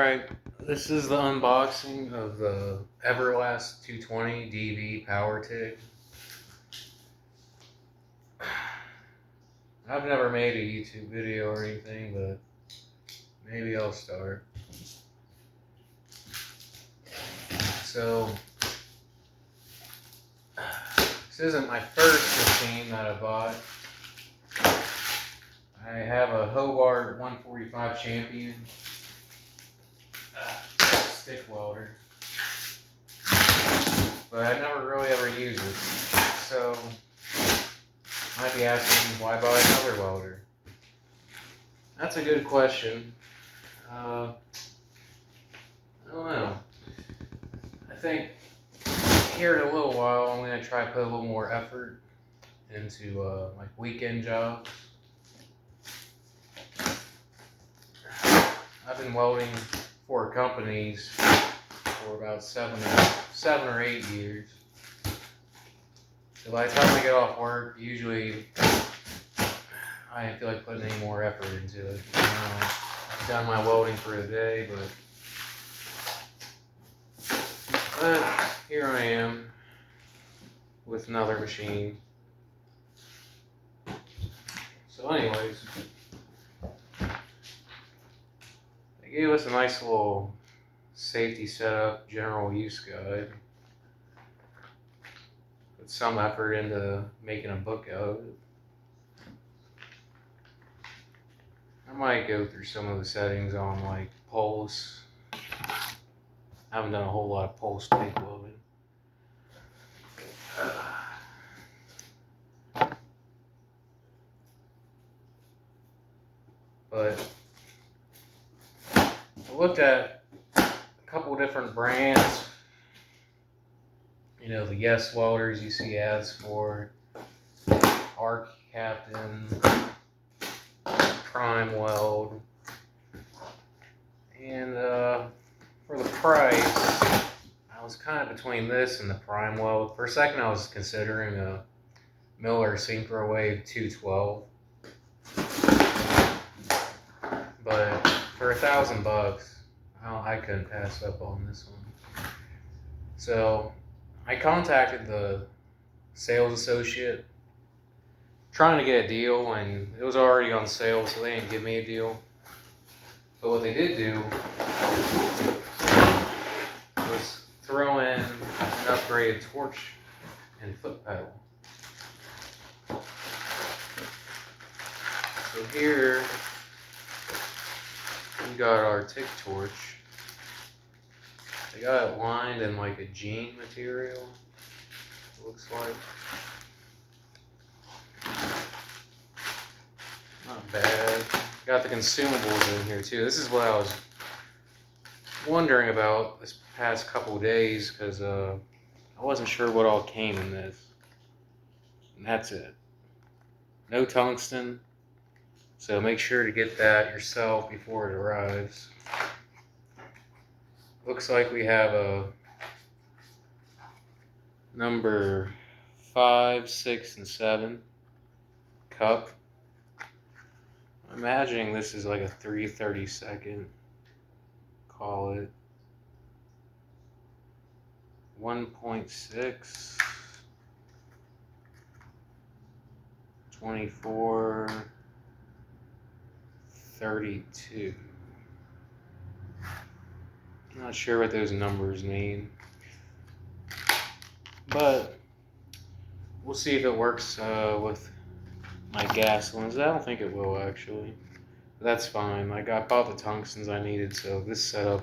Alright, this is the unboxing of the Everlast 220 DV powertig. I've never made a YouTube video or anything, but maybe I'll start. So, this isn't my first machine that I bought. I have a Hobart 145 Champion stick welder, but I never really ever used it. So, you might be asking, why buy another welder? That's a good question. I don't know. I think here in a little while I'm going to try to put a little more effort into like weekend jobs. I've been welding for companies for about seven or 8 years. So by the time I get off work, usually I don't feel like putting any more effort into it. I've done my welding for the day, but here I am with another machine. So anyways, they gave us a nice little safety setup, general use guide. Put some effort into making a book out of it. I might go through some of the settings on like pulse. I haven't done a whole lot of pulse TIG welding. But I looked at a couple different brands. You know, the Yes welders you see ads for, Arc Captain, Prime Weld, and for the price, I was kind of between this and the Prime Weld. For a second, I was considering a Miller Synchrowave 212, but for $1,000, I couldn't pass up on this one. So I contacted the sales associate, trying to get a deal, and it was already on sale, so they didn't give me a deal. But what they did do was throw in an upgraded torch and foot pedal. So here we got our TIG torch. They got it lined in like a jean material, it looks like. Not bad. Got the consumables in here too. This is what I was wondering about this past couple of days, because I wasn't sure what all came in this. And that's it. No tungsten. So make sure to get that yourself before it arrives. Looks like we have a number 5, 6, and 7 cup. I'm imagining this is like a 3/32, call it 1.6, 24, 32. Not sure what those numbers mean, but we'll see if it works with my gas ones. I don't think it will actually. But that's fine. I bought the tungstens I needed, so this setup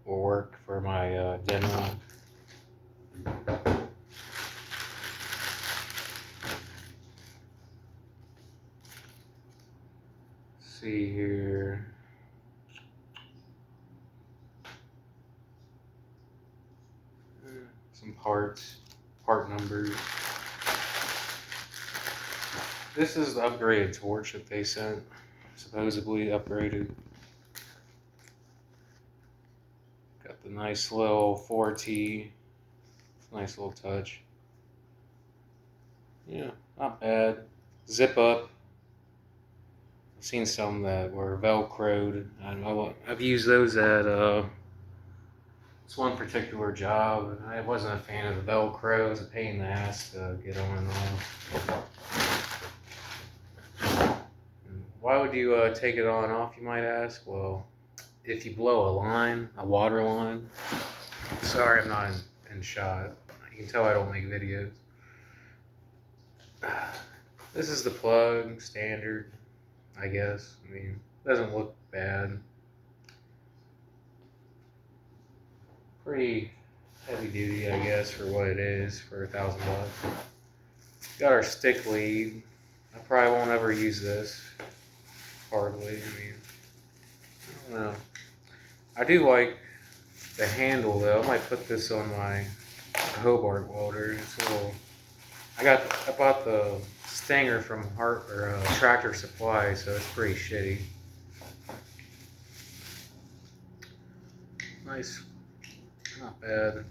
will work for my demo. Let's see here. Some part numbers. This is the upgraded torch that they sent, supposedly upgraded. Got the nice little 4T, nice little touch. Yeah, not bad. Zip up, seen some that were velcroed. I've used those at this one particular job. I wasn't a fan of the velcro. It was a pain in the ass to get on and off. Why would you take it on and off, you might ask? Well, if you blow a line, a water line. Sorry, I'm not in shot. You can tell I don't make videos. This is the plug, standard, I guess. I mean, doesn't look bad. Pretty heavy duty, I guess, for what it is, for $1,000. Got our stick lead. I probably won't ever use this, hardly. I mean, I don't know. I do like the handle, though. I might put this on my Hobart welder. It's a little. I bought the Stinger from Tractor Supply, so it's pretty shitty. Nice, not bad.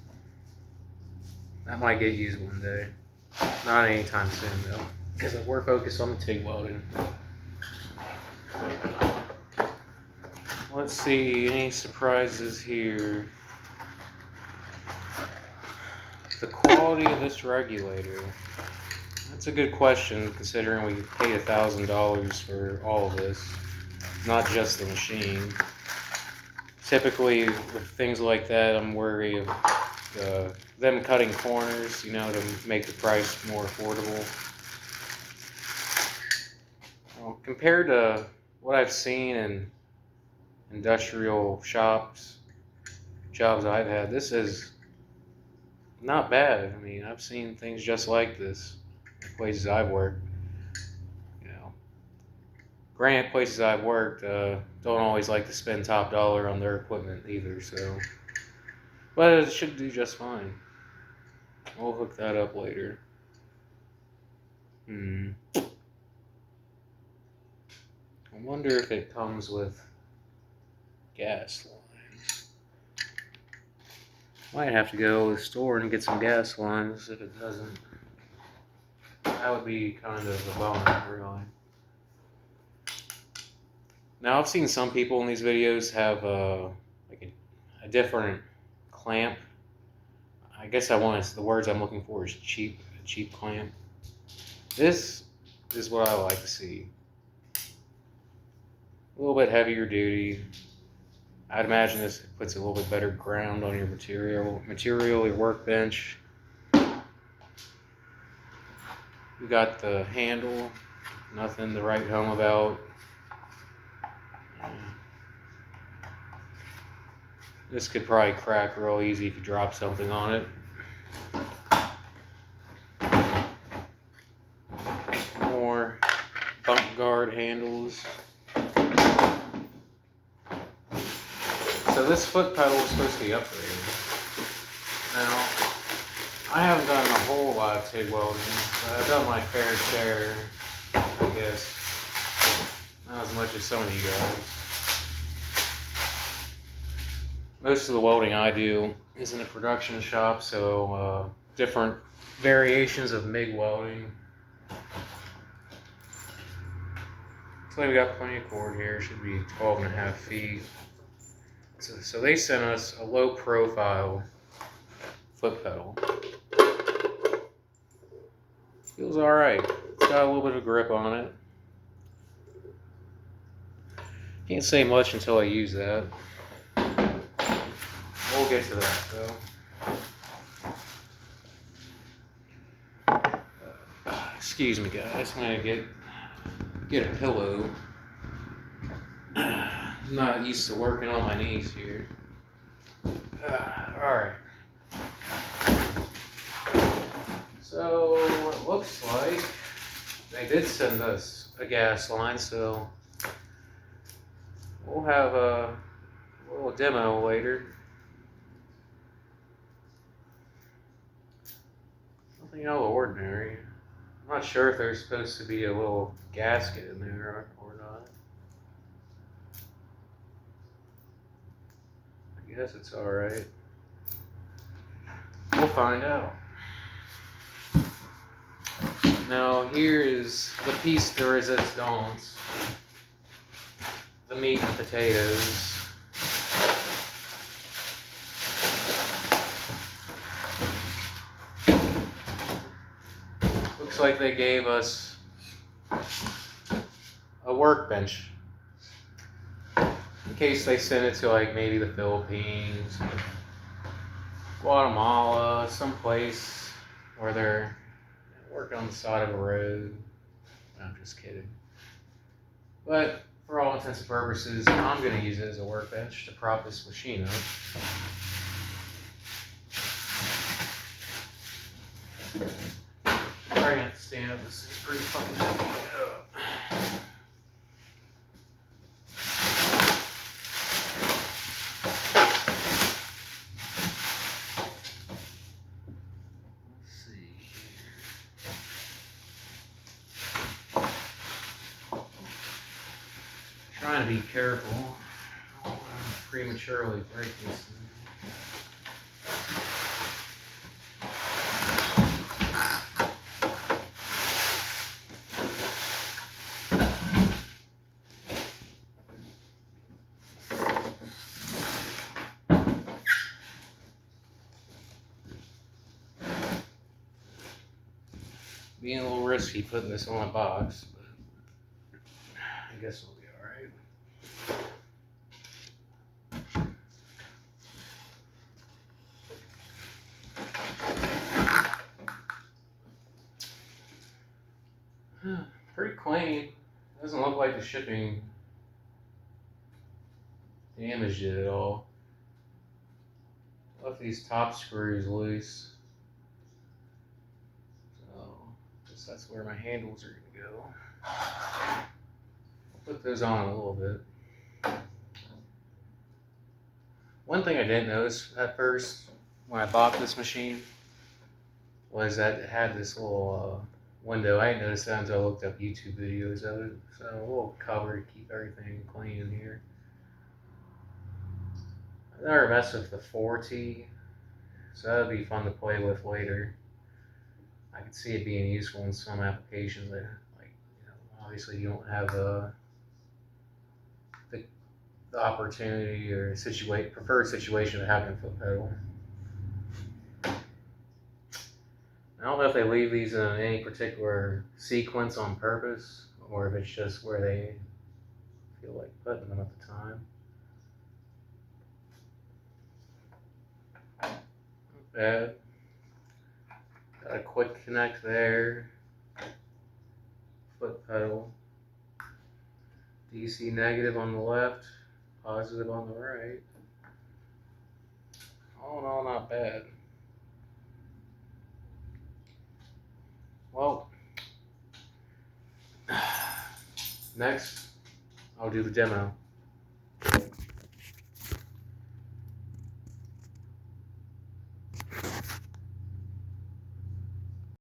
That might get used one day. Not anytime soon though, because we're focused on the TIG welding. Let's see, any surprises here? The quality of this regulator. That's a good question, considering we paid $1,000 for all of this, not just the machine. Typically, with things like that, I'm worried of them cutting corners, you know, to make the price more affordable. Well, compared to what I've seen in industrial jobs I've had, this is not bad. I mean, I've seen things just like this in places I've worked. You know, granted, places I've worked don't always like to spend top dollar on their equipment either, so. But it should do just fine. We'll hook that up later. I wonder if it comes with gas lines. Might have to go to the store and get some gas lines if it doesn't. That would be kind of a bummer, really. Now, I've seen some people in these videos have like a different clamp. I guess the words I'm looking for is cheap clamp. This is what I like to see. A little bit heavier duty. I'd imagine this puts a little bit better ground on your material, your workbench. We got the handle, nothing to write home about. This could probably crack real easy if you drop something on it. More bump guard handles. So this foot pedal is supposed to be upgraded. Now, I haven't done a whole lot of TIG welding, but I've done my fair share, I guess. Not as much as some of you guys. Most of the welding I do is in a production shop, so different variations of MIG welding. Looks like we got plenty of cord here. Should be 12.5 feet. So they sent us a low profile foot pedal. Feels alright. It's got a little bit of grip on it. Can't say much until I use that. We'll get to that though. Excuse me, guys. I'm gonna get a pillow. I'm not used to working on my knees here. Alright. So, it looks like they did send us a gas line, so we'll have a little demo later. Nothing out of the ordinary. I'm not sure if there's supposed to be a little gasket in there or not. I guess it's alright. We'll find out. Now here is the piece de resistance. the meat and potatoes. Looks like they gave us a workbench in case they send it to like maybe the Philippines, Guatemala, someplace where they're working on the side of a road. I'm just kidding. But for all intents and purposes, I'm going to use it as a workbench to prop this machine up. Probably gonna have to stand up. This is pretty fucking heavy. Let's see here. Trying to be careful. I don't want to prematurely break this thing. Being a little risky putting this on a box, but I guess it'll be alright. Pretty clean. Doesn't look like the shipping damaged it at all. Left these top screws loose. So that's where my handles are going to go. I'll put those on a little bit. One thing I didn't notice at first when I bought this machine was that it had this little window. I didn't notice that until I looked up YouTube videos of it. So a little cover to keep everything clean in here. I never messed with the powertig, so that would be fun to play with later. I could see it being useful in some applications that, like, obviously you don't have the opportunity or preferred situation of having a foot pedal. I don't know if they leave these in any particular sequence on purpose, or if it's just where they feel like putting them at the time. Not bad. Got a quick connect there. Foot pedal. DC negative on the left, positive on the right. All in all, not bad. Well, next I'll do the demo.